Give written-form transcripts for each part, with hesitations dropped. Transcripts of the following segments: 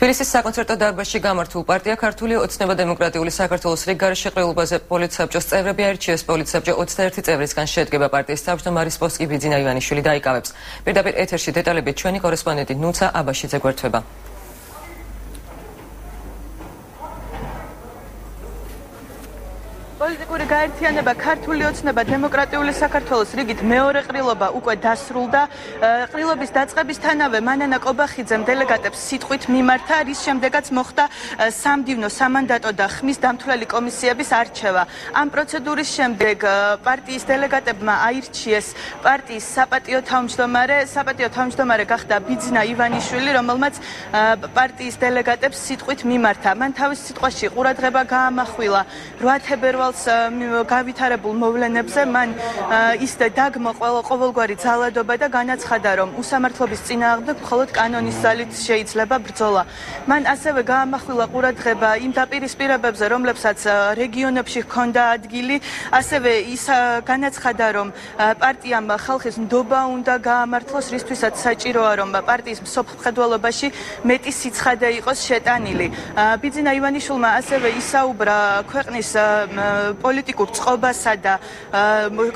თბილისის საკონცერტო დარბაზში გამართულ პარტია ქართული ოცნება დემოკრატიული საქართველოს რიგგარეშე ყრილობაზე პოლიტსაბჭოს წევრები აირჩიეს. პოლიტსაბჭო 21 წევრისგან შედგება. პარტიის თავმჯდომარის პოსტს ბიძინა ივანიშვილი დაიკავებს. პირდაპირ ეთერში დეტალებით ჩვენი კორესპონდენტი ნუცა აბაშიძე გვერდება. პოლიტიკური გაერთიანება ქართული ოცნება დემოკრატიული საქართველოს რიგით მეორე ყრილობა უკვე დასრულდა. ყრილობის დაწყებისთანავე მანანა კობახიძემ დელეგატებს სიტყვით მიმართა, რის შემდეგაც მოხდა სამდივნო სამანდატო და ხმის დამთვლელი კომისიების არჩევა. ამ პროცედურის შემდეგ პარტიის დელეგატებმა აირჩიეს პარტიის საპატიო თავმჯდომარე გახდა ბიძინა ივანიშვილი, რომელმაც პარტიის დელეგატებს სიტყვით მიმართა. მან თავის სიტყვაში ყურადღება გაამახვილა 8 თებერვალს გავითარებულ მოვლენებზე. მან ისე დაგმო ყოველგვარი ძალადობა და განაცხადა, რომ უსამართლობის წინააღმდეგ მხოლოდ კანონის ძალით შეიძლება ბრძოლა. მან ასევე გაამახვილა ყურადღება იმ დაპირისპირებებზე, რომლებსაც რეგიონებში ჰქონდა ადგილი. ასევე ის განაცხადა, რომ პარტიამ ხალხის ნდობა უნდა გაამართლოს, რისთვისაც საჭიროა, რომ პარტიის მსოფლმხედველობაში მეტი სიცხადე იყოს შეტანილი. ბიძინა ივანიშვილმა ასევე ისაუბრა ქვეყნის პოლიტიკურ წყობასა და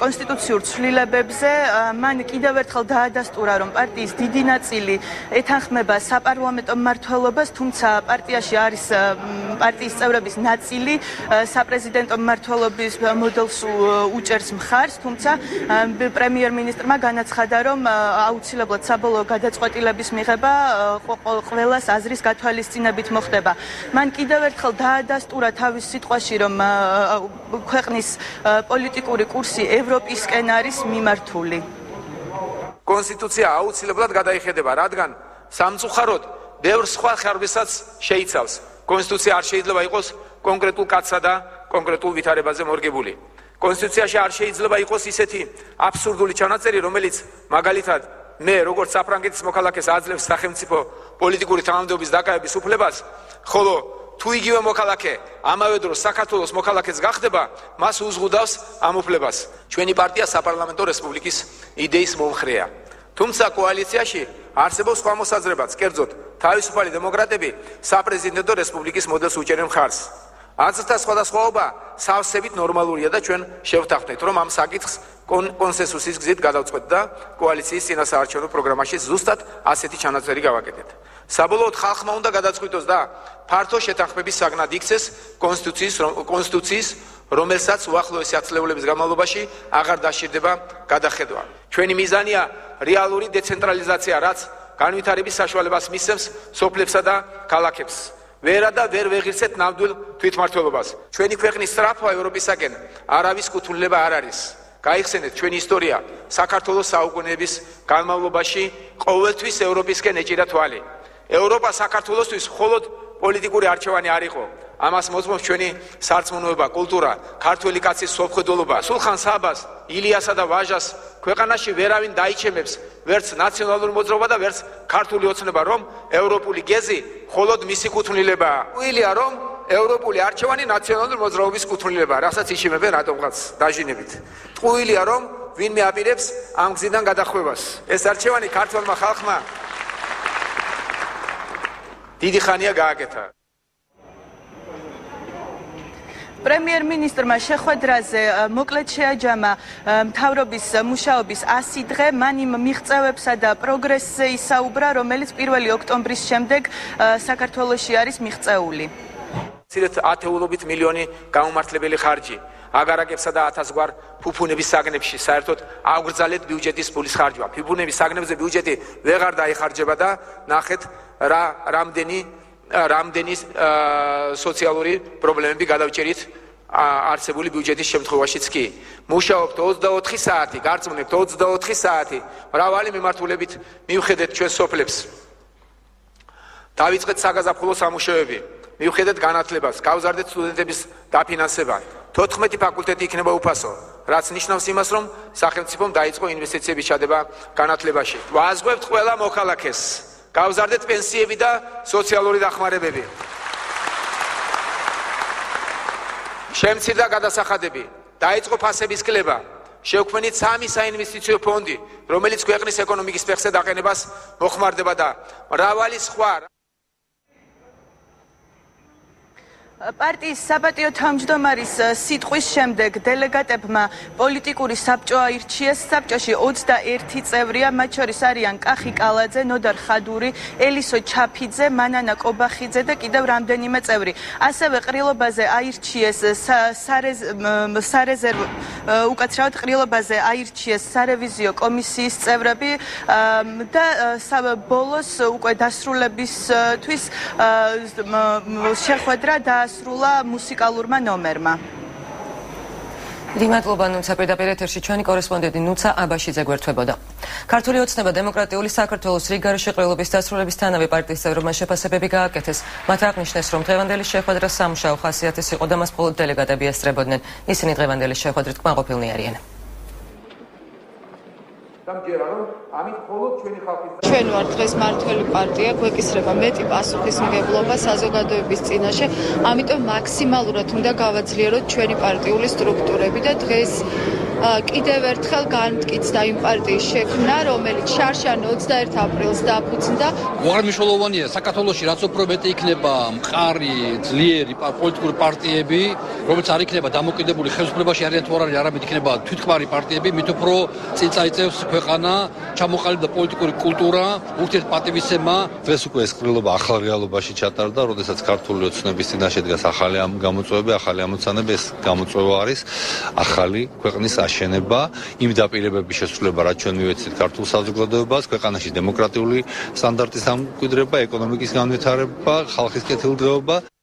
კონსტიტუციურ ცვლილებებზე. მან კიდევ ერთხელ დაადასტურა, რომ პარტიის დიდი ნაწილი ეთანხმება საპარლამენტო მმართველობას, თუმცა პარტიაში არის პარტიის წევრების ნაწილი საპრეზიდენტო მმართველობის მოდელს უჭერს მხარს, თუმცა პრემიერ-მინისტრმა განაცხადა, რომ აუცილებლად საბოლოო გადაწყვეტილების მიღება ყველას აზრის გათვალისწინებით მოხდება. მან კიდევ ერთხელ დაადასტურა თავის სიტყვაში, რომ ქვეყნის პოლიტიკური კურსი ევროპისკენ არის მიმართული. კონსტიტუცია აუცილებლად გადაიხედება, რადგან სამწუხაროდ ბევრ სხვა ხარვისაც შეიცავს. კონსტიტუცია არ შეიძლება იყოს კონკრეტულ კაცსა და კონკრეტულ ვითარებაზე მორგებული. კონსტიტუციაში არ შეიძლება იყოს ისეთი აბსურდული ჩანაწერი, რომელიც მაგალითად მე როგორც საფრანგეთის მოქალაქეს აძლევს სახელმწიფო პოლიტიკური თანამდებობის დაკავების უფლებას, ხოლო თუ იგივე მოქალაქე ამავე დროს საქართველოს მოქალაქეც გახდება, მას უზღუდავს ამ უფლებას. ჩვენი პარტია საპარლამენტო რესპუბლიკის იდეის მომხრეა. თუმცა კოალიციაში არსებობს სხვა მოსაზრებაც, კერძოდ თავისუფალი დემოკრატები საპრეზიდენტო რესპუბლიკის მოდელს უჭერენ მხარს. აზრთა სხვადასხვაობა სავსებით ნორმალურია და ჩვენ შევთანხმდით, რომ ამ საკითხს კონსენსუსის გზით გადავწყვეტ და კოალიციის წინასაარჩევნო პროგრამაში ზუსტად ასეთი ჩანაწერი გავაკეთეთ. საბოლოოდ ხალხმა უნდა გადაწყვიტოს და ფართო შეთანხმების საგნად იქცეს კონსტიტუციის, რომელსაც უახლოესი ათწლეულების განმავლობაში აღარ დასჭირდება გადახედვა. ჩვენი მიზანია რეალური დეცენტრალიზაცია, რაც განვითარების საშუალებას მისცემს სოფლებსა და ქალაქებს. ვერა და ვერ ვეღირსეთ ნამდვილ თვითმმართველობას. ჩვენი ქვეყნის სწრაფვა ევროპისაკენ არავის კუთვნილება არ არის. გაიხსენეთ, ჩვენი ისტორია საქართველოს საუკუნეების განმავლობაში ყოველთვის ევროპისკენ ეჭირა თვალი. ევროპა საქართველოსთვის მხოლოდ პოლიტიკური არჩევანი არ იყო. ამას მოწმობს ჩვენი სარწმუნოება, კულტურა, ქართველი კაცის სოფხედულობა. სულხან საბას, ილიასა და ვაჟას ქვეყანაში ვერავინ დაიჩემებს, ვერც ნაციონალური მოძრაობა და ვერც ქართული ოცნება, რომ ევროპული გეზი მხოლოდ მისი კუთვნილებაა. ტყუილია, რომ ევროპული არჩევანი ნაციონალური მოძრაობის კუთვნილებაა, რასაც იშიმებენ რატომღაც დაჟინებით. ტყუილია, რომ ვინმე აპირებს ამ გზიდან გადახვევას. ეს არჩევანი ქართველმა ხალხმა დიდი ხანია გააკეთა. პრემიერ-მინისტრმა შეხვედრაზე მოკლედ შეაჯამა მთავრობის მუშაობის 100 დღე. მან იმ მიღწევებსა და პროგრესზე ისაუბრა, რომელიც 1 ოქტომბრის შემდეგ საქართველოში არის მიღწეული. ცირეთ ათეულობით მილიონი გამომართლებელი ხარჯი აგარაკებსა და 1000 გვარ ფუფუნების საგნებში საერთოდ აღგრძალეთ ბიუჯეტის ფულის ხარჯვა. ფუფუნების საგნებზე ბიუჯეტი ვეღარ დაიხარჯება და ნახეთ რამდენი სოციალური პრობლემები გადავჭერით არსებული ბიუჯეტის შემთხვევაშიც კი. მუშაობთ 24 საათი, გარწმუნებთ 24 საათი, მრავალი მიმართულებით მივხედეთ ჩვენ სოფლებს. დავიწყეთ საგაზაფხულო სამუშაოები, მივხედეთ განათლებას, გავზარდეთ სტუდენტების დაფინანსება. 14 ფაკულტეტი იქნება უფასო, რაც ნიშნავს იმას, რომ სახელმწიფომ დაიწყო ინვესტიციების ჩადება განათლებაში. ვაზღვევთ ყველა მოქალაქეს, გავზარდეთ პენსიები და სოციალური დახმარებები. შემცირდა გადასახადები, დაიწყო ფასების კლება, შევქმნით 3 საინვესტიციო ფონდი, რომელიც ქვეყნის ეკონომიკის ფეხზე დაყენებას მოხმარდება და მრავალი სხვა პარტიის საპატიო თავმჯდომარის სიტყვის შემდეგ დელეგატებმა პოლიტიკური საბჭო აირჩიეს. საბჭოში 21 წევრია, მათ შორის არიან კახი კალაძე, ნოდარ ხადური, ელისო ჩაფიძე, მანანა კობახიძე და კიდევ რამდენიმე წევრი. ასევე ყრილობაზე აირჩიეს სარეზერვო უკაცრავად ყრილობაზე აირჩიეს სარევიზიო კომისიის წევრები და ბოლოს უკვე დასრულებისთვის შეხვედრა დაასრულა მუსიკალურმა ნომერმა. მადლობა ნუცა, პირდაპირ ეთერში ჩვენი კორესპონდენტი ნუცა აბაშიძე გვერდებოდა. ქართული ოცნება დემოკრატიული საქართველოს რიგგარეშე ყრილობის დასრულებისთანავე პარტიის წევრებმა შეფასებები გააკეთეს. მათ აღნიშნეს, რომ დღევანდელი შეხვედრა სამუშაო ხასიათის იყო და მას მხოლოდ დელეგატები ესწრებოდნენ. ისინი დღევანდელი შეხვედრით კმაყოფილნი არიან. ჩვენ ვართ დღეს მართველი პარტია, გვეკისრება მეტი პასუხისმგებლობა საზოგადოების წინაშე, ამიტომ მაქსიმალურად უნდა გავაძლიეროთ ჩვენი პარტიული სტრუქტურები და დღეს კიდევ ერთხელ განმტკიცდა იმ პარტიის შექმნა, რომელიც შარშან 21 აპრილს დაფუძნდა. უღარმიშველოვანია საქართველოში რაც უფრო მეტი იქნება მყარი, ძლიერი პოლიტიკური პარტიები, რომელიც არ იქნება დამოკიდებული ხელისუფლებაში არიან თუ არ არის, არამედ იქნება თვითმყარი პარტიები, მით უფრო წინ წაიწევს ქვეყანა, ჩამოყალიბდა პოლიტიკური კულტურა, ურთიერთპატივისცემა. დღეს უკვე ეს ყრილობა ახალ რეალობაში ჩატარდა, როდესაც ქართული ოცნების წინაშე დგას ახალი გამოწვევები, ახალი ამოცანები. ეს გამოწვევა არის ახალი ქვეყნის აშენება, იმ დაპირებების შესრულება, რაც ჩვენ მივეცეთ ქართულ საზოგადოებას, ქვეყანაში დემოკრატიული სტანდარტის დამკვიდრება, ეკონომიკის განვითარება, ხალხის კეთილდღეობა.